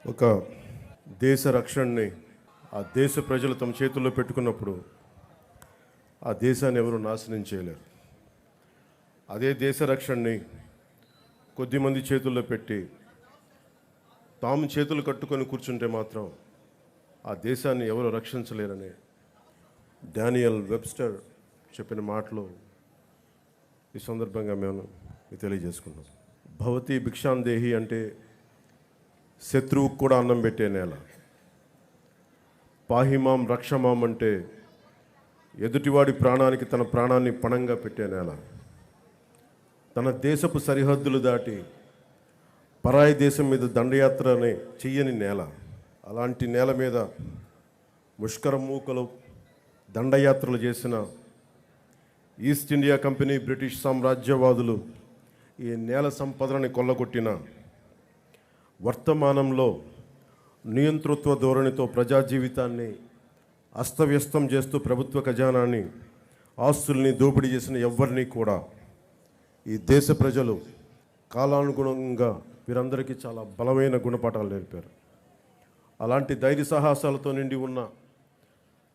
ఒక దేశ రక్షణని ఆ దేశ ప్రజలు తమ చేతుల్లో పెట్టుకున్నప్పుడు ఆ దేశాన్ని ఎవరు నాశనం చేయలేరు. అదే దేశ రక్షణని కొద్దిమంది చేతుల్లో పెట్టి తాము చేతులు కట్టుకొని కూర్చుంటే మాత్రం ఆ దేశాన్ని ఎవరు రక్షించలేరని డానియల్ వెబ్స్టర్ చెప్పిన మాటలు ఈ సందర్భంగా మేము తెలియజేసుకున్నాం. భవతి భిక్షాందేహి అంటే శత్రువుకు కూడా అన్నం పెట్టే నేల. పాహిమాం రక్షమాం అంటే ఎదుటివాడి ప్రాణానికి తన ప్రాణాన్ని పణంగా పెట్టే నేల. తన దేశపు సరిహద్దులు దాటి పరాయి దేశం మీద దండయాత్రని చెయ్యని నేల. అలాంటి నేల మీద ముష్కర మూకలు దండయాత్రలు చేసిన ఈస్ట్ ఇండియా కంపెనీ, బ్రిటిష్ సామ్రాజ్యవాదులు ఈ నేల సంపదలని కొల్లగొట్టిన వర్తమానంలో నియంతృత్వ ధోరణితో ప్రజా జీవితాన్ని అస్తవ్యస్తం చేస్తూ ప్రభుత్వ ఖజానాన్ని, ఆస్తుల్ని దోపిడీ చేసిన ఎవరిని కూడా ఈ దేశ ప్రజలు కాలానుగుణంగా వీరందరికీ చాలా బలమైన గుణపాఠాలు నేర్పారు. అలాంటి ధైర్య సాహసాలతో నిండి ఉన్న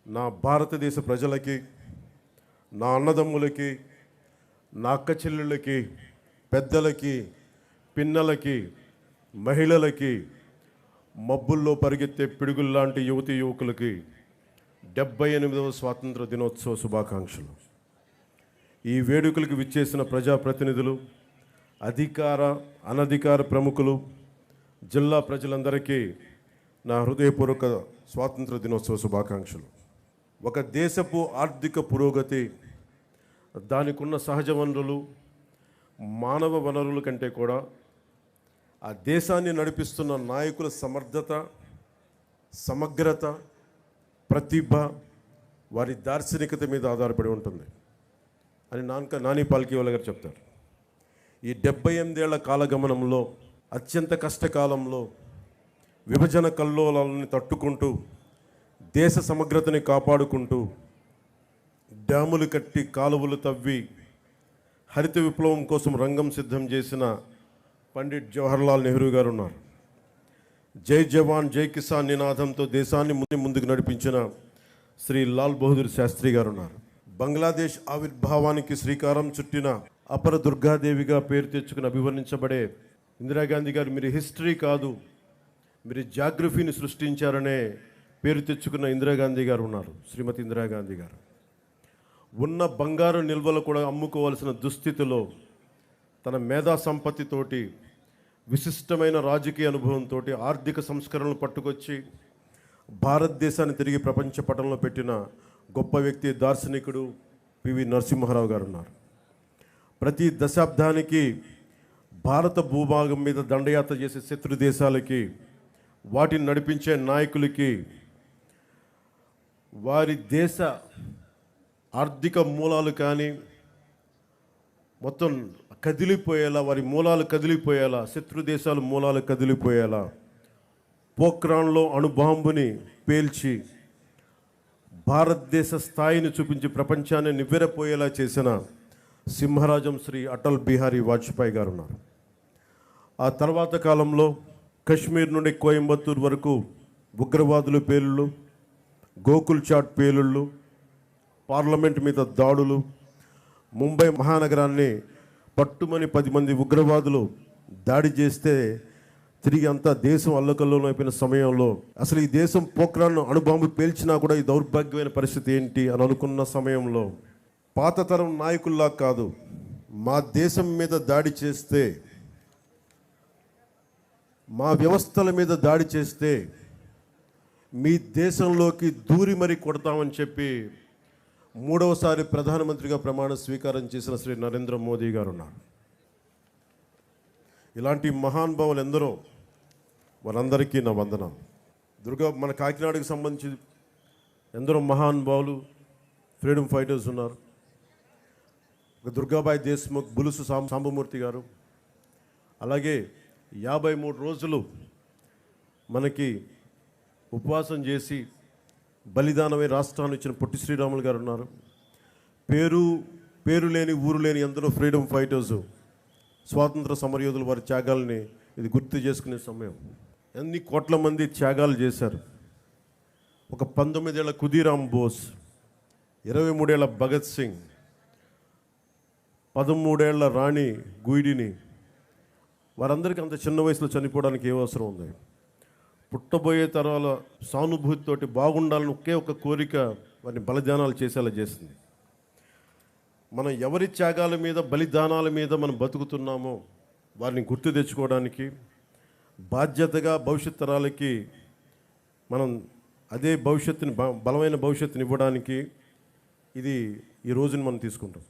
నా భారతదేశ ప్రజలకి, నా అన్నదమ్ములకి, నా అక్క చెల్లెళ్ళకి, పెద్దలకి, పిన్నలకి, మహిళలకి, మబ్బుల్లో పరిగెత్తే పిడుగుల్లాంటి యువతి యువకులకి 78వ స్వాతంత్ర దినోత్సవ శుభాకాంక్షలు. ఈ వేడుకలకు విచ్చేసిన ప్రజాప్రతినిధులు, అధికార అనధికార ప్రముఖులు, జిల్లా ప్రజలందరికీ నా హృదయపూర్వక స్వాతంత్ర దినోత్సవ శుభాకాంక్షలు. ఒక దేశపు ఆర్థిక పురోగతి, దానికున్న సహజ వనరులు, మానవ వనరుల కంటే కూడా ఆ దేశాన్ని నడిపిస్తున్న నాయకుల సమర్థత, సమగ్రత, ప్రతిభ, వారి దార్శనికత మీద ఆధారపడి ఉంటుంది అని నాని పాల్కీవాలా గారు చెప్తారు. ఈ 78 ఏళ్ల కాలగమనంలో, అత్యంత కష్టకాలంలో విభజన కల్లోలాలని తట్టుకుంటూ, దేశ సమగ్రతని కాపాడుకుంటూ, డ్యాములు కట్టి, కాలువలు తవ్వి, హరిత విప్లవం కోసం రంగం సిద్ధం చేసిన పండిట్ జవహర్లాల్ నెహ్రూ గారు ఉన్నారు. జై జవాన్ జై కిసాన్ నినాదంతో దేశాన్ని ముందుకు నడిపించిన శ్రీ లాల్ బహదూర్ శాస్త్రి గారు ఉన్నారు. బంగ్లాదేశ్ ఆవిర్భావానికి శ్రీకారం చుట్టిన అపర దుర్గాదేవిగా పేరు తెచ్చుకుని అభివర్ణించబడే ఇందిరాగాంధీ గారు, మీరు హిస్టరీ కాదు, మీరు జాగ్రఫీని సృష్టించారనే పేరు తెచ్చుకున్న ఇందిరాగాంధీ గారు ఉన్నారు. శ్రీమతి ఇందిరాగాంధీ గారు ఉన్న బంగారు నిల్వలు కూడా అమ్ముకోవాల్సిన దుస్థితిలో తన మేధా సంపత్తితోటి, విశిష్టమైన రాజకీయ అనుభవంతో ఆర్థిక సంస్కరణలు పట్టుకొచ్చి భారతదేశాన్ని తిరిగి ప్రపంచ పటంలో పెట్టిన గొప్ప వ్యక్తి, దార్శనికుడు పివి నరసింహారావు గారు ఉన్నారు. ప్రతి దశాబ్దానికి భారత భూభాగం మీద దండయాత్ర చేసే శత్రు దేశాలకి, వాటిని నడిపించే నాయకులకి వారి దేశ ఆర్థిక మూలాలు కానీ మొత్తం కదిలిపోయేలా, వారి మూలాలు కదిలిపోయేలా, శత్రు దేశాల మూలాలు కదిలిపోయేలా పోఖ్రాన్లో అణుబాంబుని పేల్చి భారతదేశ స్థాయిని చూపించి ప్రపంచాన్ని నివ్వెరపోయేలా చేసిన సింహరాజం శ్రీ అటల్ బిహారీ వాజ్పేయి గారు ఉన్నారు. ఆ తర్వాత కాలంలో కశ్మీర్ నుండి కోయంబత్తూరు వరకు ఉగ్రవాదుల పేలుళ్ళు, గోకుల్ చాట్ పేలుళ్ళు, పార్లమెంట్ మీద దాడులు, ముంబై మహానగరాన్ని పట్టుమని 10 మంది ఉగ్రవాదులు దాడి చేస్తే తిరిగి అంతా దేశం అల్లకల్లోలం అయిపోయిన సమయంలో, అసలు ఈ దేశం పోఖ్రాన్ అణుబాంబు పేల్చినా కూడా ఈ దౌర్భాగ్యమైన పరిస్థితి ఏంటి అని అనుకున్న సమయంలో, పాత తరం నాయకుల్లా కాదు, మా దేశం మీద దాడి చేస్తే, మా వ్యవస్థల మీద దాడి చేస్తే మీ దేశంలోకి దూరి మరీ కొడతామని చెప్పి 3వసారి ప్రధానమంత్రిగా ప్రమాణ స్వీకారం చేసిన శ్రీ నరేంద్ర మోదీ గారు ఉన్నారు. ఇలాంటి మహానుభావులు ఎందరో, వారందరికీ నా వందనం. మన కాకినాడకు సంబంధించి ఎందరో మహానుభావులు, ఫ్రీడమ్ ఫైటర్స్ ఉన్నారు. దుర్గాబాయి దేశ్ముఖ్, బులుసు సాంబమూర్తి గారు, అలాగే 53 రోజులు మనకి ఉపవాసం చేసి బలిదానమై రాష్ట్రాన్ని ఇచ్చిన పొట్టి శ్రీరాములు గారు ఉన్నారు. పేరు లేని ఊరు లేని ఎందరో ఫ్రీడమ్ ఫైటర్స్, స్వాతంత్ర సమరయోధులు, వారి త్యాగాల్ని ఇది గుర్తు చేసుకునే సమయం. ఎన్ని కోట్ల మంది త్యాగాలు చేశారు. ఒక 19 ఏళ్ల ఖుదీరామ్ బోస్, 23 ఏళ్ల భగత్ సింగ్, 13 ఏళ్ల రాణి గుయిడిని, వారందరికీ అంత చిన్న వయసులో చనిపోవడానికి ఏ అవసరం ఉంది? పుట్టబోయే తరాల సానుభూతితోటి బాగుండాలని ఒకే ఒక కోరిక వారిని బలిదానాలు చేసేలా చేసింది. మనం ఎవరి త్యాగాల మీద, బలిదానాల మీద మనం బతుకుతున్నామో వారిని గుర్తు తెచ్చుకోవడానికి, బాధ్యతగా భవిష్యత్ తరాలకి మనం అదే భవిష్యత్తుని, బలమైన భవిష్యత్తుని ఇవ్వడానికి ఇది ఈ రోజుని మనం తీసుకుంటాం.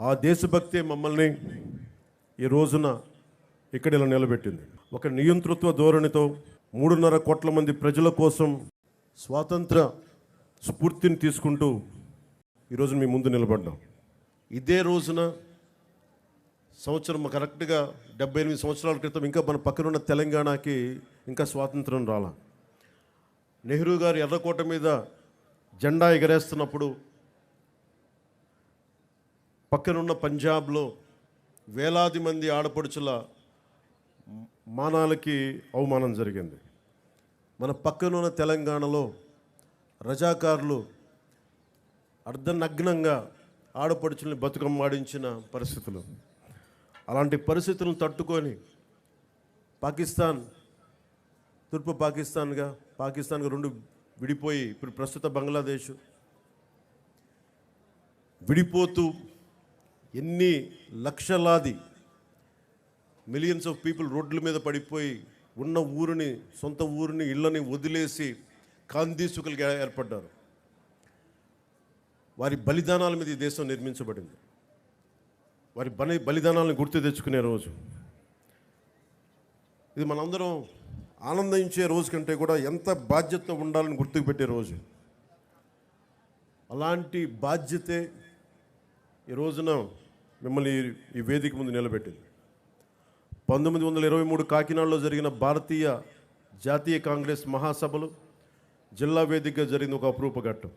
ఆ దేశభక్తి మమ్మల్ని ఈ రోజున ఇక్కడ ఇలా నిలబెట్టింది. ఒక నియంతృత్వ ధోరణితో 3.5 కోట్ల మంది ప్రజల కోసం స్వాతంత్ర స్ఫూర్తిని తీసుకుంటూ ఈరోజు మీ ముందు నిలబడ్డాం. ఇదే రోజున సంవత్సరం కరెక్ట్గా 78 సంవత్సరాల క్రితం ఇంకా మన పక్కనున్న తెలంగాణకి ఇంకా స్వాతంత్రం రాలా. నెహ్రూ గారు ఎర్రకోట మీద జెండా ఎగరేస్తున్నప్పుడు పక్కనున్న పంజాబ్లో వేలాది మంది ఆడపడుచుల మానాలకి అవమానం జరిగింది. మన పక్కనున్న తెలంగాణలో రజాకారులు అర్ధనగ్నంగా ఆడపడుచుల్ని బతుకమ్మాడించిన పరిస్థితులు. అలాంటి పరిస్థితులను తట్టుకొని పాకిస్తాన్, తూర్పు పాకిస్తాన్గా 2 విడిపోయి ఇప్పుడు ప్రస్తుత బంగ్లాదేశ్ విడిపోతూ ఎన్ని లక్షలాది మిలియన్స్ ఆఫ్ పీపుల్ రోడ్ల మీద పడిపోయి ఉన్న ఊరిని, సొంత ఊరిని, ఇళ్ళని వదిలేసి కాందీసుకులుగా ఏర్పడ్డారు. వారి బలిదానాల మీద ఈ దేశం నిర్మించబడింది. వారి బలిదానాలను గుర్తు తెచ్చుకునే రోజు ఇది. మనందరం ఆనందించే రోజు కంటే కూడా ఎంత బాధ్యత ఉండాలని గుర్తుకు పెట్టే రోజు. అలాంటి బాధ్యతే ఈ రోజున మిమ్మల్ని ఈ వేదిక ముందు నిలబెట్టింది. 1923 కాకినాడలో జరిగిన భారతీయ జాతీయ కాంగ్రెస్ మహాసభలు జిల్లా వేదికగా జరిగిన ఒక అపురూప ఘట్టం.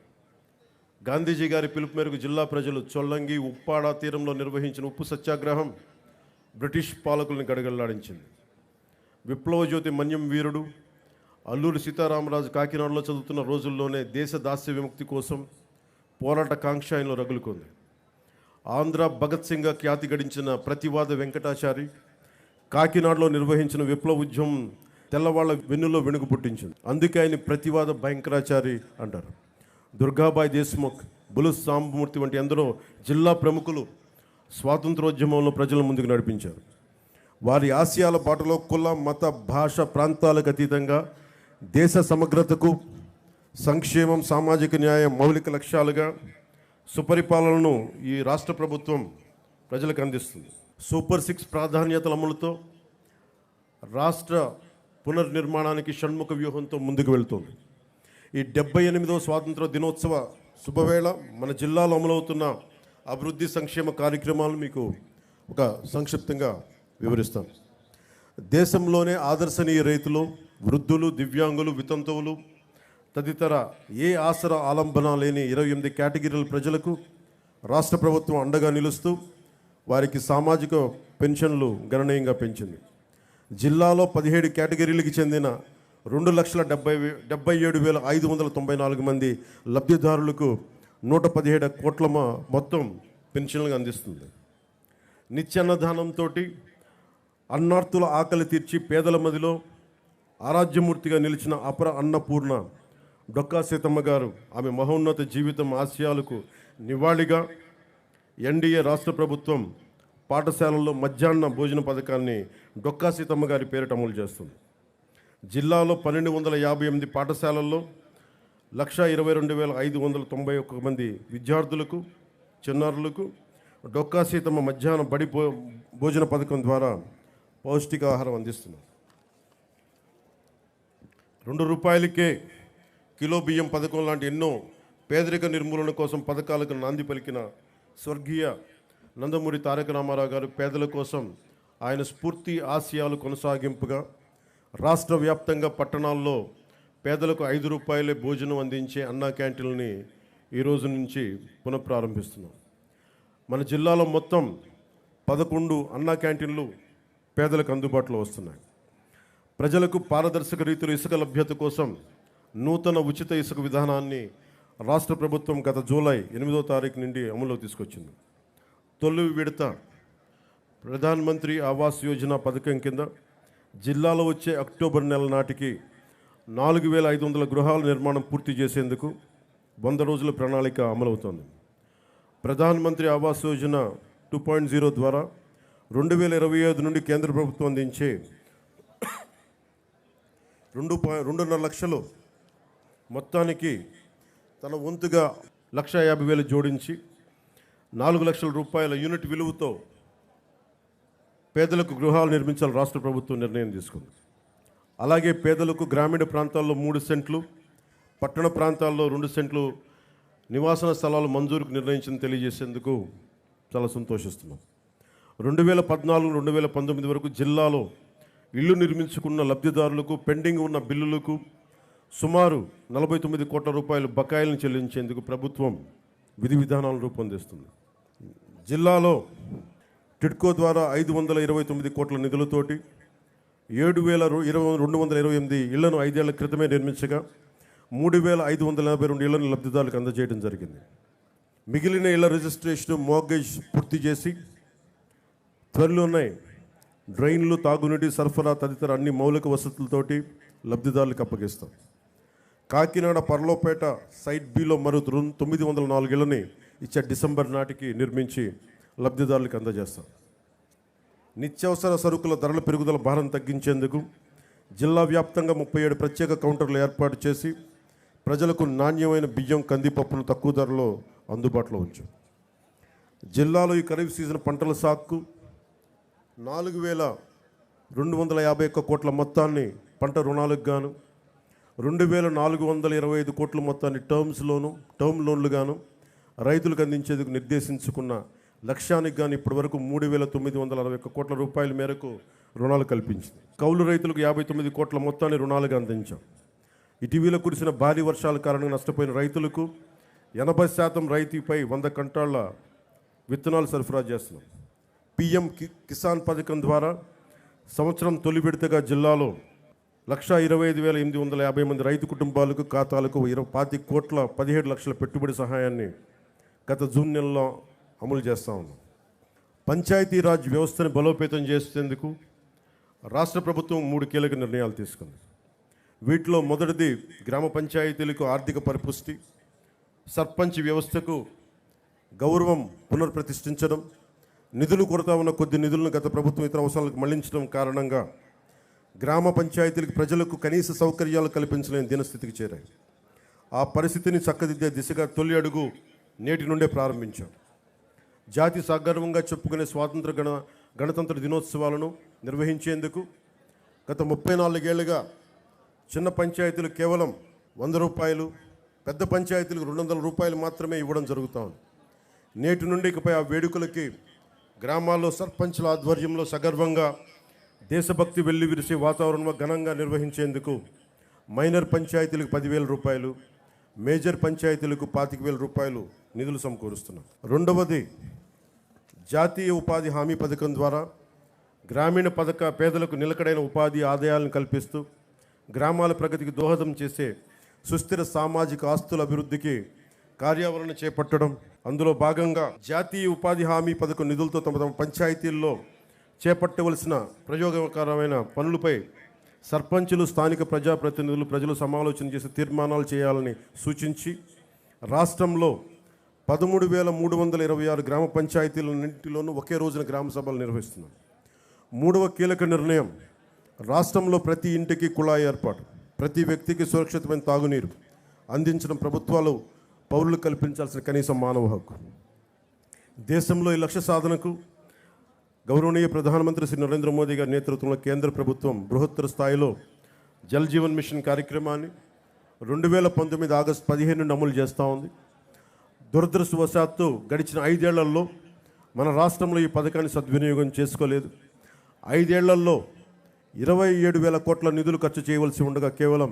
గాంధీజీ గారి పిలుపు మేరకు జిల్లా ప్రజలు చొల్లంగి, ఉప్పాడ తీరంలో నిర్వహించిన ఉప్పు సత్యాగ్రహం బ్రిటిష్ పాలకుల్ని గడగడలాడించింది. విప్లవ జ్యోతి మన్యం వీరుడు అల్లూరి సీతారామరాజు కాకినాడలో చదువుతున్న రోజుల్లోనే దేశ దాస్య విముక్తి కోసం పోరాట కాంక్ష ఆయనలో రగులుకుంది. ఆంధ్ర భగత్ సింగ్గా ఖ్యాతి గడించిన ప్రతివాద వెంకటాచారి కాకినాడలో నిర్వహించిన విప్లవ ఉద్యమం తెల్లవాళ్ల వెన్నులో వెనుక పుట్టించింది. అందుకే ఆయన ప్రతివాద భయంకరాచారి అంటారు. దుర్గాబాయి దేశ్ముఖ్, బులుస్ సాంబమూర్తి వంటి ఎందరో జిల్లా ప్రముఖులు స్వాతంత్రోద్యమంలో ప్రజల ముందుకు నడిపించారు. వారి ఆశయాల బాటలో కుల, మత, భాష, ప్రాంతాలకు అతీతంగా దేశ సమగ్రతకు, సంక్షేమం, సామాజిక న్యాయం మౌలిక లక్ష్యాలుగా సుపరిపాలనను ఈ రాష్ట్ర ప్రభుత్వం ప్రజలకు అందిస్తుంది. సూపర్ 6 ప్రాధాన్యతల అమలుతో రాష్ట్ర పునర్నిర్మాణానికి షణ్ముఖ వ్యూహంతో ముందుకు వెళ్తుంది. ఈ 78వ స్వాతంత్ర దినోత్సవ శుభవేళ మన జిల్లాలో అమలవుతున్న అభివృద్ధి సంక్షేమ కార్యక్రమాలు మీకు ఒక సంక్షిప్తంగా వివరిస్తాను. దేశంలోనే ఆదర్శనీయ రైతులు, వృద్ధులు, దివ్యాంగులు, వితంతువులు తదితర ఏ ఆసరా ఆలంబన లేని 28 కేటగిరీల ప్రజలకు రాష్ట్ర ప్రభుత్వం అండగా నిలుస్తూ వారికి సామాజిక పెన్షన్లు గణనీయంగా పెంచింది. జిల్లాలో 17 కేటగిరీలకు చెందిన 2,77,594 మంది లబ్ధిదారులకు 117 కోట్ల మొత్తం పెన్షన్లుగా అందిస్తుంది. నిత్యాన్నదానంతో అన్నార్తుల ఆకలి తీర్చి పేదల మదిలో ఆరాధ్యమూర్తిగా నిలిచిన అపర అన్నపూర్ణ డొక్కా సీతమ్మ గారు ఆమె మహోన్నత జీవితం ఆశయాలకు నివాళిగా ఎన్డీఏ రాష్ట్ర ప్రభుత్వం పాఠశాలల్లో మధ్యాహ్న భోజన పథకాన్ని డొక్కా సీతమ్మ గారి పేరిట అమలు చేస్తుంది. జిల్లాలో 1258 పాఠశాలల్లో 1,22,591 మంది విద్యార్థులకు, చిన్నారులకు డొక్కా సీతమ్మ మధ్యాహ్న బడి భోజన పథకం ద్వారా పౌష్టికాహారం అందిస్తున్నారు. ₹2కే కిలో బియ్యం పథకం లాంటి ఎన్నో పేదరిక నిర్మూలన కోసం పథకాలకు నాంది పలికిన స్వర్గీయ నందమూరి తారక రామారావు గారు పేదల కోసం ఆయన స్ఫూర్తి ఆశయాలు కొనసాగింపుగా రాష్ట్ర వ్యాప్తంగా పట్టణాల్లో పేదలకు ₹5 భోజనం అందించే అన్నా క్యాంటీన్లని ఈ రోజు నుంచి పునఃప్రారంభిస్తున్నాం. మన జిల్లాలో మొత్తం 11 అన్నా క్యాంటీన్లు పేదలకు అందుబాటులో వస్తున్నాయి. ప్రజలకు పారదర్శక రీతిలో ఇసుక లభ్యత కోసం నూతన ఉచిత ఇసుక విధానాన్ని రాష్ట్ర ప్రభుత్వం గత జూలై 8వ తారీఖు నుండి అమలులో తీసుకొచ్చింది. తొలి విడత ప్రధాన్ మంత్రి ఆవాస్ యోజన పథకం కింద జిల్లాలో వచ్చే అక్టోబర్ నెల నాటికి 4,500 గృహాల నిర్మాణం పూర్తి చేసేందుకు 100 రోజుల ప్రణాళిక అమలవుతోంది. ప్రధాన్ మంత్రి ఆవాస్ యోజన 2.0 ద్వారా 2025 నుండి కేంద్ర ప్రభుత్వం అందించే 2.5 లక్షలు మొత్తానికి తన వంతుగా 1,50,000 జోడించి 4 లక్షల రూపాయల యూనిట్ విలువతో పేదలకు గృహాలు నిర్మించాలని రాష్ట్ర ప్రభుత్వం నిర్ణయం తీసుకుంది. అలాగే పేదలకు గ్రామీణ ప్రాంతాల్లో 3 సెంట్లు, పట్టణ ప్రాంతాల్లో 2 సెంట్లు నివాసన స్థలాలు మంజూరుకు నిర్ణయించింది తెలియజేసేందుకు చాలా సంతోషిస్తున్నాం. 2014-2019 వరకు జిల్లాలో ఇల్లు నిర్మించుకున్న లబ్ధిదారులకు పెండింగ్ ఉన్న బిల్లులకు సుమారు 49 కోట్ల రూపాయల బకాయిలను చెల్లించేందుకు ప్రభుత్వం విధి విధానాలను రూపొందిస్తుంది. జిల్లాలో టిడ్కో ద్వారా 529 కోట్ల నిధులతోటి 7,228 ఇళ్లను 5 ఏళ్ల క్రితమే నిర్మించగా 3,582 ఇళ్లను లబ్ధిదారులకు అందజేయడం జరిగింది. మిగిలిన ఇళ్ల రిజిస్ట్రేషన్, మోర్గేజ్ పూర్తి చేసి త్వరలోనే డ్రైన్లు, తాగునీటి సరఫరా తదితర అన్ని మౌలిక వసతులతోటి లబ్ధిదారులకు అప్పగిస్తాం. కాకినాడ పర్లోపేట సైట్ బిలో మరో 904 ఇళ్లని ఇచ్చే డిసెంబర్ నాటికి నిర్మించి లబ్ధిదారులకు అందజేస్తాం. నిత్యావసర సరుకుల ధరల పెరుగుదల భారం తగ్గించేందుకు జిల్లా వ్యాప్తంగా 37 ప్రత్యేక కౌంటర్లు ఏర్పాటు చేసి ప్రజలకు నాణ్యమైన బియ్యం, కందిపప్పును తక్కువ ధరలో అందుబాటులో ఉంచాం. జిల్లాలో ఈ ఖరీఫ్ సీజన్ పంటల సాగుకు 4,251 కోట్ల మొత్తాన్ని పంట రుణాలకు గాను, 2,425 కోట్ల మొత్తాన్ని టర్మ్ లోన్లు గాను రైతులకు అందించేందుకు నిర్దేశించుకున్న లక్ష్యానికి గాను ఇప్పటివరకు 3,961 కోట్ల రూపాయల మేరకు రుణాలు కల్పించింది. కౌలు రైతులకు 59 కోట్ల మొత్తాన్ని రుణాలుగా అందించాం. ఇటీవల కురిసిన భారీ వర్షాల కారణంగా నష్టపోయిన రైతులకు 80% రైతుపై 100 క్వింటాళ్ల విత్తనాలు సరఫరా చేస్తున్నాం. PM కిసాన్ పథకం ద్వారా సంవత్సరం తొలి విడతగా జిల్లాలో 125,850 మంది రైతు కుటుంబాలకు ఖాతాలకు 25 కోట్ల 17 లక్షల పెట్టుబడి సహాయాన్ని గత జూన్ నెలలో అమలు చేస్తూ ఉన్నాం. పంచాయతీరాజ్ వ్యవస్థను బలోపేతం చేసేందుకు రాష్ట్ర ప్రభుత్వం 3 కీలక నిర్ణయాలు తీసుకుంది. వీటిలో మొదటిది గ్రామ పంచాయతీలకు ఆర్థిక పరిపుష్టి, సర్పంచ్ వ్యవస్థకు గౌరవం పునర్ప్రతిష్ఠించడం, నిధులు కొరత ఉన్న కొద్ది నిధులను గత ప్రభుత్వం ఇతర అవసరాలకు మళ్లించడం కారణంగా గ్రామ పంచాయతీలకు ప్రజలకు కనీస సౌకర్యాలు కల్పించలేని దినస్థితికి చేరాయి. ఆ పరిస్థితిని చక్కదిద్దే దిశగా తొలి అడుగు నేటి నుండే ప్రారంభించాం. జాతి సగర్వంగా చెప్పుకునే గణతంత్ర దినోత్సవాలను నిర్వహించేందుకు గత 34 ఏళ్లుగా చిన్న పంచాయతీలు కేవలం 100 రూపాయలు, పెద్ద పంచాయతీలకు 200 రూపాయలు మాత్రమే ఇవ్వడం జరుగుతూ ఉంది. నేటి నుండి ఇకపై ఆ వేడుకలకి గ్రామాల్లో సర్పంచ్ల ఆధ్వర్యంలో సగర్వంగా దేశభక్తి వెళ్లి విరిసే వాతావరణంలో ఘనంగా నిర్వహించేందుకు మైనర్ పంచాయతీలకు 10,000 రూపాయలు, మేజర్ పంచాయతీలకు 25,000 రూపాయలు నిధులు సమకూరుస్తున్నాం. రెండవది జాతీయ ఉపాధి హామీ పథకం ద్వారా గ్రామీణ పేదలకు నిలకడైన ఉపాధి ఆదాయాలను కల్పిస్తూ గ్రామాల ప్రగతికి దోహదం చేసే సుస్థిర సామాజిక ఆస్తుల అభివృద్ధికి కార్యాచరణ చేపట్టడం. అందులో భాగంగా జాతీయ ఉపాధి హామీ పథకం నిధులతో తమ పంచాయతీల్లో చేపట్టవలసిన ప్రయోగకరమైన పనులపై సర్పంచులు, స్థానిక ప్రజలు సమాలోచన చేసి తీర్మానాలు చేయాలని సూచించి రాష్ట్రంలో 13,326 గ్రామ పంచాయతీలన్నింటిలోనూ ఒకే రోజున గ్రామ సభలు నిర్వహిస్తున్నాం. మూడవ కీలక నిర్ణయం రాష్ట్రంలో ప్రతి ఇంటికి కుళాయి ఏర్పాటు, ప్రతి వ్యక్తికి సురక్షితమైన తాగునీరు అందించడం ప్రభుత్వాలు పౌరులు కల్పించాల్సిన కనీస మానవ హక్కు. దేశంలో ఈ లక్ష్య సాధనకు గౌరవనీయ ప్రధానమంత్రి శ్రీ నరేంద్ర మోదీ గారి నేతృత్వంలో కేంద్ర ప్రభుత్వం బృహత్తర స్థాయిలో జల్ జీవన్ మిషన్ కార్యక్రమాన్ని 2019 ఆగస్టు 15 నుండి అమలు చేస్తూ ఉంది. దురదృష్టవశాత్తు గడిచిన 5 ఏళ్లలో మన రాష్ట్రంలో ఈ పథకాన్ని సద్వినియోగం చేసుకోలేదు. 5 ఏళ్లలో 27,000 కోట్ల నిధులు ఖర్చు చేయవలసి ఉండగా కేవలం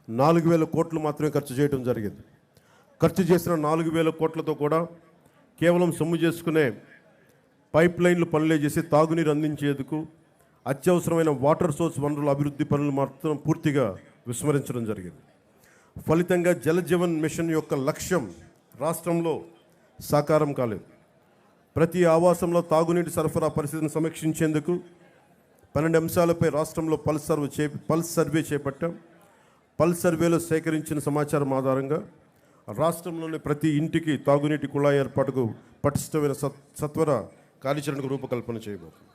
4,000 కోట్లు మాత్రమే ఖర్చు చేయడం జరిగింది. ఖర్చు చేసిన 4,000 కోట్లతో కూడా కేవలం సొమ్ము చేసుకునే పైప్ లైన్లు పనులే చేసి తాగునీరు అందించేందుకు అత్యవసరమైన వాటర్ సోర్స్ వనరుల అభివృద్ధి పనులు మాత్రం పూర్తిగా విస్మరించడం జరిగింది. ఫలితంగా జలజీవన్ మిషన్ యొక్క లక్ష్యం రాష్ట్రంలో సాకారం కాలేదు. ప్రతి ఆవాసంలో తాగునీటి సరఫరా పరిస్థితిని సమీక్షించేందుకు 12 అంశాలపై రాష్ట్రంలో పల్స్ సర్వే చేపట్టాం. పల్స్ సర్వేలో సేకరించిన సమాచారం ఆధారంగా రాష్ట్రంలోని ప్రతి ఇంటికి తాగునీటి కుళాయి ఏర్పాటుకు పటిష్టమైన సత్వర కార్యాచరణకు రూపకల్పన చేయబోతుంది.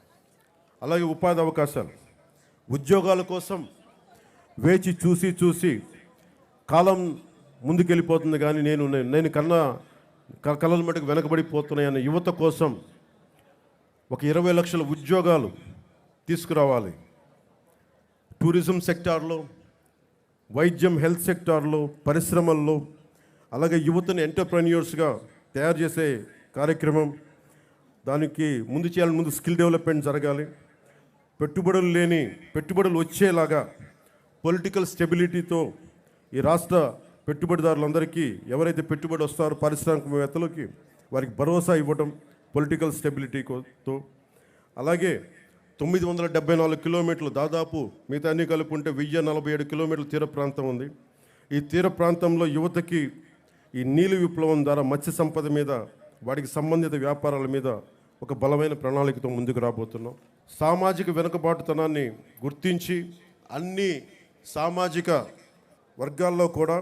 అలాగే ఉపాధి అవకాశాలు, ఉద్యోగాల కోసం వేచి చూసి కాలం ముందుకెళ్ళిపోతుంది, కానీ నేను కళల మటుకు వెనకబడిపోతున్నాయన్న యువత కోసం ఒక 20 లక్షల ఉద్యోగాలు తీసుకురావాలి. టూరిజం సెక్టార్లో, వైద్యం, హెల్త్ సెక్టార్లో, పరిశ్రమల్లో, అలాగే యువతని ఎంటర్ప్రెన్యూర్స్గా తయారు చేసే కార్యక్రమం, దానికి ముందు స్కిల్ డెవలప్మెంట్ జరగాలి. పెట్టుబడులు వచ్చేలాగా పొలిటికల్ స్టెబిలిటీతో ఈ రాష్ట్ర పెట్టుబడిదారులందరికీ, ఎవరైతే పెట్టుబడి వస్తారో పారిశ్రామికవేత్తలకి, వారికి భరోసా ఇవ్వడం పొలిటికల్ స్టెబిలిటీతో. అలాగే 974 కిలోమీటర్లు, దాదాపు మిగతా అన్ని కలుపుకుంటే 1047 కిలోమీటర్ల తీర ప్రాంతం ఉంది. ఈ తీర ప్రాంతంలో యువతకి ఈ నీలి విప్లవం ద్వారా మత్స్య సంపద మీద, వాటికి సంబంధిత వ్యాపారాల మీద ఒక బలమైన ప్రణాళికతో ముందుకు రాబోతున్నాం. సామాజిక వెనుకబాటుతనాన్ని గుర్తించి అన్ని సామాజిక వర్గాల్లో కూడా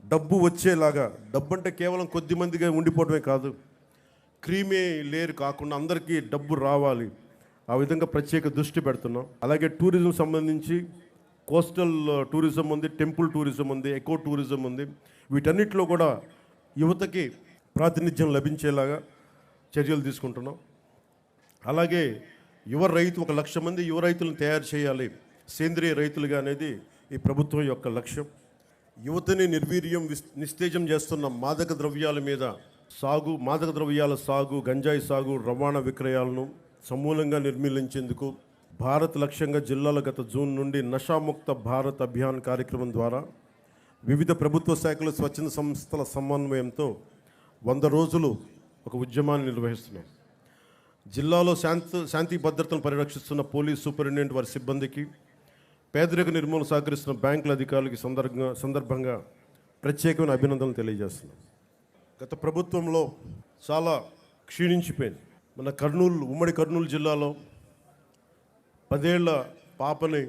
డబ్బు వచ్చేలాగా, డబ్బు అంటే కేవలం కొద్ది మందిగా ఉండిపోవడమే కాదు, క్రీమీ లేయర్ కాకుండా అందరికీ డబ్బు రావాలి, ఆ విధంగా ప్రత్యేక దృష్టి పెడుతున్నాం. అలాగే టూరిజం సంబంధించి కోస్టల్ టూరిజం ఉంది, టెంపుల్ టూరిజం ఉంది, ఎకో టూరిజం ఉంది. వీటన్నిటిలో కూడా యువతకి ప్రాతినిధ్యం లభించేలాగా చర్యలు తీసుకుంటున్నాం. అలాగే యువ రైతు, 1 లక్ష మంది యువ రైతులను తయారు చేయాలి సేంద్రియ రైతులుగా అనేది ఈ ప్రభుత్వం యొక్క లక్ష్యం. యువతని నిర్వీర్యం, నిస్తేజం చేస్తున్న మాదక ద్రవ్యాల సాగు, గంజాయి సాగు, రవాణా విక్రయాలను సమూలంగా నిర్మూలించేందుకు భారత్ లక్ష్యంగా జిల్లాలో గత జూన్ నుండి నషాముక్త భారత్ అభియాన్ కార్యక్రమం ద్వారా వివిధ ప్రభుత్వ శాఖలు, స్వచ్ఛంద సంస్థల సమన్వయంతో 100 రోజులు ఒక ఉద్యమాన్ని నిర్వహిస్తున్నాం. జిల్లాలో శాంతి భద్రతను పరిరక్షిస్తున్న పోలీస్ సూపరింటెండెంట్, వారి సిబ్బందికి, పేదరిక నిర్మూలన సహకరిస్తున్న బ్యాంకుల అధికారులకి సందర్భంగా ప్రత్యేకమైన అభినందనలు తెలియజేస్తున్నాం. గత ప్రభుత్వంలో చాలా క్షీణించిపోయింది. మన ఉమ్మడి కర్నూలు జిల్లాలో 10 ఏళ్ల పాపని,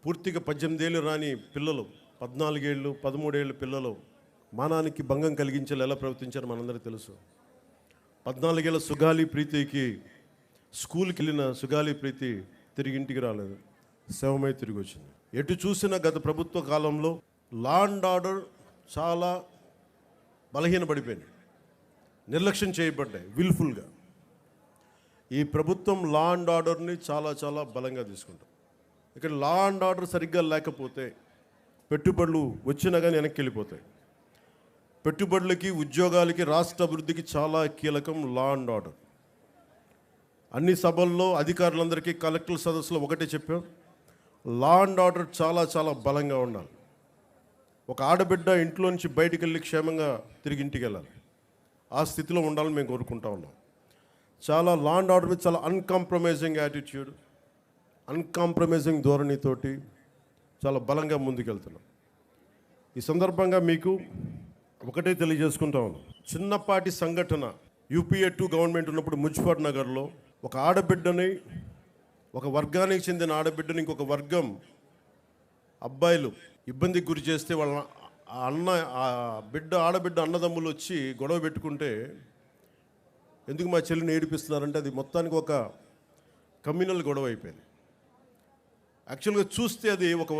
పూర్తిగా 18 ఏళ్ళు రాని పిల్లలు, 14 ఏళ్ళు 13 ఏళ్ళ పిల్లలు మానానికి భంగం కలిగించేలా ఎలా ప్రవర్తించారో మనందరికీ తెలుసు. 14 ఏళ్ళ సుగాలి ప్రీతికి, స్కూల్కి వెళ్ళిన సుగాలి ప్రీతి తిరిగి ఇంటికి రాలేదు, శవమై తిరిగి వచ్చింది. ఎటు చూసినా గత ప్రభుత్వ కాలంలో లా అండ్ ఆర్డర్ చాలా బలహీనపడిపోయింది, నిర్లక్ష్యం చేయబడ్డాయి విల్ఫుల్గా. ఈ ప్రభుత్వం లా అండ్ ఆర్డర్ని చాలా బలంగా తీసుకుంటాం. ఇక్కడ లా అండ్ ఆర్డర్ సరిగ్గా లేకపోతే పెట్టుబడులు వచ్చినా కానీ వెనక్కి వెళ్ళిపోతాయి. పెట్టుబడులకి, ఉద్యోగాలకి, రాష్ట్ర అభివృద్ధికి చాలా కీలకం లా అండ్ ఆర్డర్. అన్ని సభల్లో అధికారులందరికీ, కలెక్టర్ సదస్సులో ఒకటే చెప్పాం, లా అండ్ ఆర్డర్ చాలా బలంగా ఉండాలి. ఒక ఆడబిడ్డ ఇంట్లో నుంచి బయటికి వెళ్ళి క్షేమంగా తిరిగి ఇంటికి వెళ్ళాలి, ఆ స్థితిలో ఉండాలని మేము కోరుకుంటా ఉన్నాం. చాలా లా అండ్ ఆర్డర్ మీద చాలా అన్కాంప్రమైజింగ్ యాటిట్యూడ్, అన్కాంప్రమైజింగ్ ధోరణితోటి చాలా బలంగా ముందుకెళ్తున్నాం. ఈ సందర్భంగా మీకు ఒకటే తెలియజేసుకుంటా ఉన్నాం. చిన్నపాటి సంఘటన, UPA 2 గవర్నమెంట్ ఉన్నప్పుడు ముజ్ఫర్ నగర్లో ఒక ఆడబిడ్డని, ఒక వర్గానికి చెందిన ఆడబిడ్డని ఇంకొక వర్గం అబ్బాయిలు ఇబ్బందికి గురి చేస్తే వాళ్ళ ఆడబిడ్డ అన్నదమ్ములు వచ్చి గొడవ పెట్టుకుంటే, ఎందుకు మా చెల్లిని ఏడిపిస్తున్నారంటే అది మొత్తానికి ఒక కమ్యూనల్ గొడవ అయిపోయింది. యాక్చువల్గా చూస్తే అది ఒక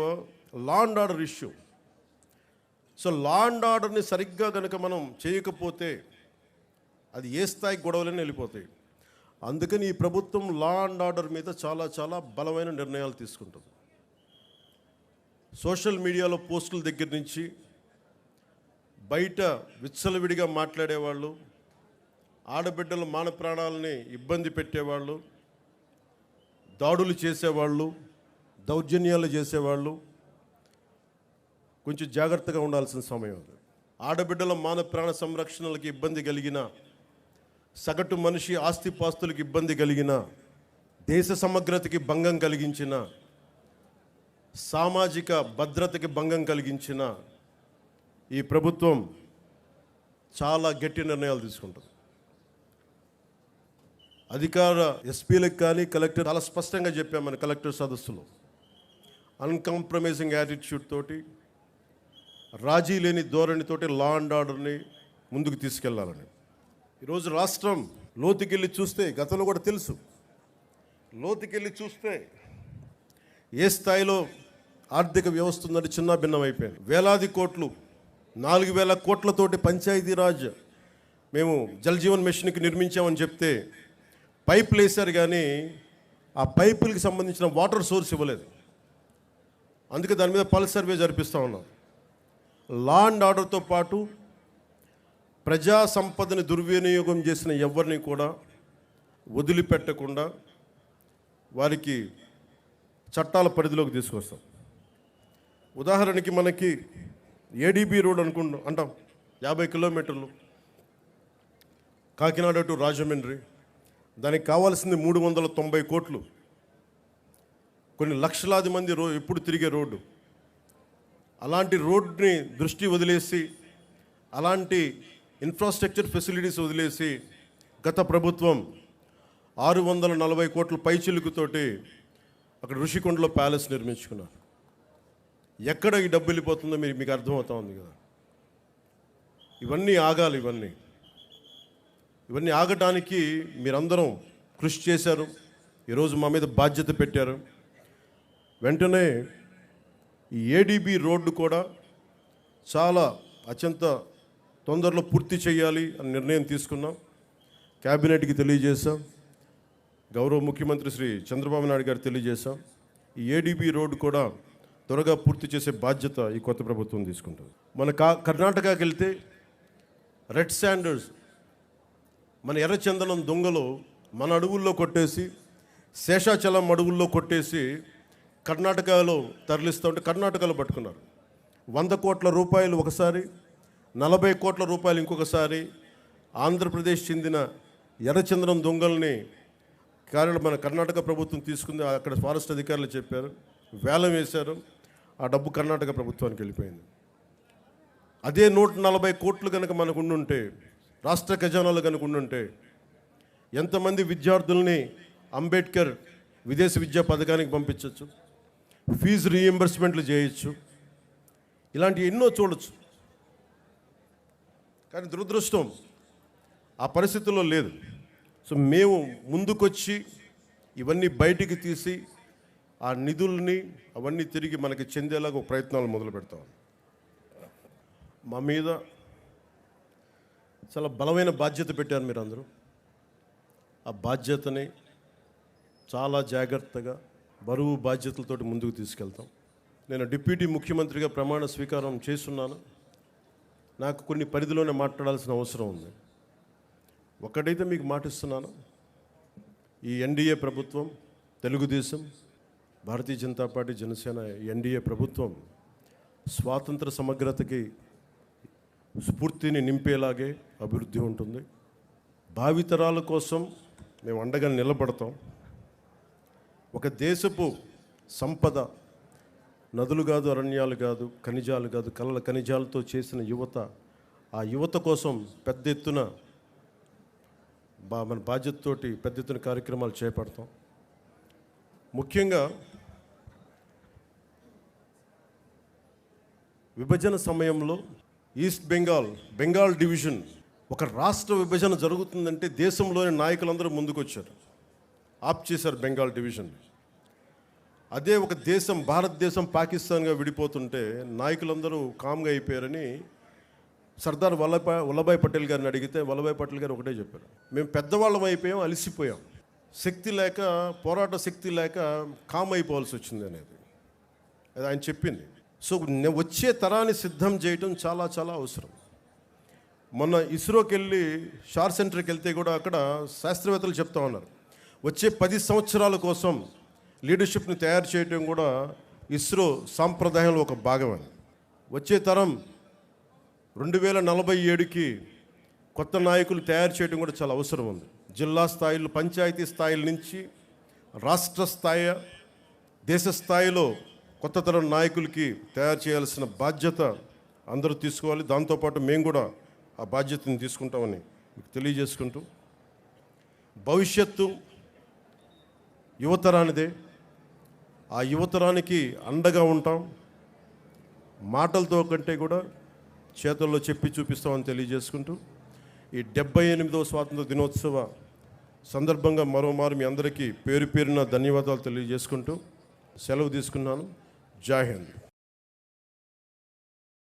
law and order issue. So law and ఆర్డర్ని సరిగ్గా కనుక మనం చేయకపోతే అది ఏ స్థాయికి గొడవలైనా వెళ్ళిపోతాయి. అందుకని ఈ ప్రభుత్వం లా అండ్ ఆర్డర్ మీద చాలా బలమైన నిర్ణయాలు తీసుకుంటుంది. సోషల్ మీడియాలో పోస్టుల దగ్గర నుంచి బయట విచ్చలవిడిగా మాట్లాడేవాళ్ళు, ఆడబిడ్డల మాన ప్రాణాలని ఇబ్బంది పెట్టేవాళ్ళు, దాడులు చేసేవాళ్ళు, దౌర్జన్యాలు చేసేవాళ్ళు కొంచెం జాగ్రత్తగా ఉండాల్సిన సమయం అది. ఆడబిడ్డల మాన ప్రాణ సంరక్షణలకు ఇబ్బంది కలిగిన, సగటు మనిషి ఆస్తిపాస్తులకు ఇబ్బంది కలిగిన దేశ సమగ్రతకి భంగం కలిగించిన, సామాజిక భద్రతకి భంగం కలిగించిన ఈ ప్రభుత్వం చాలా గట్టి నిర్ణయాలు తీసుకుంటుంది. అధికార ఎస్పీలకు కానీ కలెక్టర్ చాలా స్పష్టంగా చెప్పామని కలెక్టర్ సదస్సులో, అన్కాంప్రమైజింగ్ యాటిట్యూడ్ తోటి, రాజీ లేని ధోరణితోటి లా అండ్ ఆర్డర్ని ముందుకు తీసుకెళ్లాలని. ఈరోజు రాష్ట్రం లోతుకెళ్ళి చూస్తే, గతంలో కూడా తెలుసు, లోతుకెళ్ళి చూస్తే ఏ స్థాయిలో ఆర్థిక వ్యవస్థ ఉందంటే చిన్న భిన్నం అయిపోయింది. వేలాది కోట్లు, 4,000 కోట్లతోటి పంచాయతీరాజ్ మేము జల్ జీవన్ మిషన్కి నిర్మించామని చెప్తే పైపులు వేశారు, కానీ ఆ పైపులకి సంబంధించిన వాటర్ సోర్స్ ఇవ్వలేదు. అందుకే దాని మీద పల్స్ సర్వే జరిపిస్తూ ఉన్నాం. లా అండ్ ఆర్డర్తో పాటు ప్రజా సంపదని దుర్వినియోగం చేసిన ఎవరిని కూడా వదిలిపెట్టకుండా వారికి చట్టాల పరిధిలోకి తీసుకొస్తాం. ఉదాహరణకి మనకి ఏడీబీ రోడ్ అంటాం, 50 కిలోమీటర్లు కాకినాడ టు రాజమండ్రి. దానికి కావాల్సింది 390 కోట్లు. కొన్ని లక్షలాది మంది ఎప్పుడు తిరిగే రోడ్డు. అలాంటి రోడ్ని దృష్టి వదిలేసి, అలాంటి ఇన్ఫ్రాస్ట్రక్చర్ ఫెసిలిటీస్ వదిలేసి గత ప్రభుత్వం 640 కోట్ల పైచిలుకుతోటి అక్కడ ఋషికొండలో ప్యాలెస్ నిర్మించుకున్నారు. ఎక్కడ ఈ డబ్బు వెళ్ళిపోతుందో మీకు అర్థమవుతా ఉంది కదా. ఇవన్నీ ఆగాలి. ఇవన్నీ ఆగటానికి మీరందరం కృషి చేశారు. ఈరోజు మా మీద బాధ్యత పెట్టారు. వెంటనే ఈ ఏడీబీ రోడ్డు కూడా చాలా అత్యంత తొందరలో పూర్తి చేయాలి అని నిర్ణయం తీసుకున్నాం. క్యాబినెట్కి తెలియజేశాం. గౌరవ ముఖ్యమంత్రి శ్రీ చంద్రబాబు నాయుడు గారు తెలియజేశాం. ఈ ఏడీబీ రోడ్డు కూడా త్వరగా పూర్తి చేసే బాధ్యత ఈ కొత్త ప్రభుత్వం తీసుకుంటుంది. మన కర్ణాటకకి వెళ్తే రెడ్ శాండర్స్, మన ఎర్రచందనం దొంగలు మన అడవుల్లో కొట్టేసి, శేషాచలం అడవుల్లో కొట్టేసి కర్ణాటకలో తరలిస్తూ ఉంటే కర్ణాటకలో పట్టుకున్నారు. 100 కోట్ల రూపాయలు ఒకసారి, 40 కోట్ల రూపాయలు ఇంకొకసారి. ఆంధ్రప్రదేశ్ చెందిన ఎర్రచందనం దొంగల్ని మన కర్ణాటక ప్రభుత్వం తీసుకుంది. అక్కడ ఫారెస్ట్ అధికారులు చెప్పారు, వేలం వేశారు. ఆ డబ్బు కర్ణాటక ప్రభుత్వానికి వెళ్ళిపోయింది. అదే 140 కోట్లు కనుక మనకు ఉండుంటే, రాష్ట్ర ఖజానాలు కనుక ఉండుంటే, ఎంతమంది విద్యార్థుల్ని అంబేద్కర్ విదేశీ విద్యా పథకానికి పంపించవచ్చు, ఫీజు రీఎంబర్స్మెంట్లు చేయొచ్చు, ఇలాంటివి ఎన్నో చూడొచ్చు. కానీ దురదృష్టం ఆ పరిస్థితుల్లో లేదు. సో మేము ముందుకొచ్చి ఇవన్నీ బయటికి తీసి ఆ నిధుల్ని అవన్నీ తిరిగి మనకి చెందేలాగా ప్రయత్నాలు మొదలు పెడతాం. మా మీద చాలా బలమైన బాధ్యత పెట్టారు మీరందరూ. ఆ బాధ్యతని చాలా జాగ్రత్తగా, బరువు బాధ్యతలతోటి ముందుకు తీసుకెళ్తాం. నేను డిప్యూటీ ముఖ్యమంత్రిగా ప్రమాణ స్వీకారం చేస్తున్నాను. నాకు కొన్ని పరిధిలోనే మాట్లాడాల్సిన అవసరం ఉంది. ఒకటైతే మీకు మాటిస్తున్నాను, ఈ ఎన్డీఏ ప్రభుత్వం, తెలుగుదేశం, భారతీయ జనతా పార్టీ, జనసేన ఎన్డీఏ ప్రభుత్వం స్వాతంత్ర సమగ్రతకి స్ఫూర్తిని నింపేలాగే అభివృద్ధి ఉంటుంది. భావితరాల కోసం మేము అండగా నిలబడతాం. ఒక దేశపు సంపద నదులు కాదు, అరణ్యాలు కాదు, ఖనిజాలు కాదు, కలల ఖనిజాలతో చేసిన యువత. ఆ యువత కోసం పెద్ద ఎత్తున మన బాధ్యతతోటి పెద్ద ఎత్తున కార్యక్రమాలు చేపడతాం. ముఖ్యంగా విభజన సమయంలో ఈస్ట్ బెంగాల్ డివిజన్, ఒక రాష్ట్ర విభజన జరుగుతుందంటే దేశంలోని నాయకులందరూ ముందుకొచ్చారు, ఆప్ చేశారు బెంగాల్ డివిజన్. అదే ఒక దేశం, భారతదేశం పాకిస్తాన్గా విడిపోతుంటే నాయకులందరూ కామ్గా అయిపోయారని సర్దార్ వల్లభాయ్ పటేల్ గారిని అడిగితే వల్లభాయ్ పటేల్ గారు ఒకటే చెప్పారు, మేము పెద్దవాళ్ళం అయిపోయాం, అలసిపోయాం, శక్తి లేక, పోరాట శక్తి లేక కామ్ అయిపోవాల్సి వచ్చింది అనేది అది ఆయన చెప్పింది. సో వచ్చే తరాన్ని సిద్ధం చేయడం చాలా చాలా అవసరం. మొన్న ఇస్రోకి వెళ్ళి షార్ సెంటర్కి వెళ్తే కూడా అక్కడ శాస్త్రవేత్తలు చెప్తా ఉన్నారు, వచ్చే 10 సంవత్సరాల కోసం లీడర్షిప్ని తయారు చేయడం కూడా ఇస్రో సాంప్రదాయంలో ఒక భాగం అని. వచ్చే తరం 2047కి కొత్త నాయకులు తయారు చేయడం కూడా చాలా అవసరం ఉంది. జిల్లా స్థాయిలో, పంచాయతీ స్థాయిల నుంచి రాష్ట్ర స్థాయి, దేశ స్థాయిలో కొత్త తరం నాయకులకి తయారు చేయాల్సిన బాధ్యత అందరూ తీసుకోవాలి. దాంతోపాటు మేము కూడా ఆ బాధ్యతను తీసుకుంటామని మీకు తెలియజేసుకుంటూ, భవిష్యత్తు యువతరానిదే. ఆ యువతరానికి అండగా ఉంటాం. మాటలతో కంటే కూడా చేతుల్లో చెప్పి చూపిస్తామని తెలియజేసుకుంటూ, ఈ 78వ స్వాతంత్ర దినోత్సవ సందర్భంగా మరోమారు మీ అందరికీ పేరు పేరున ధన్యవాదాలు తెలియజేసుకుంటూ సెలవు తీసుకున్నాను. జై హింద్.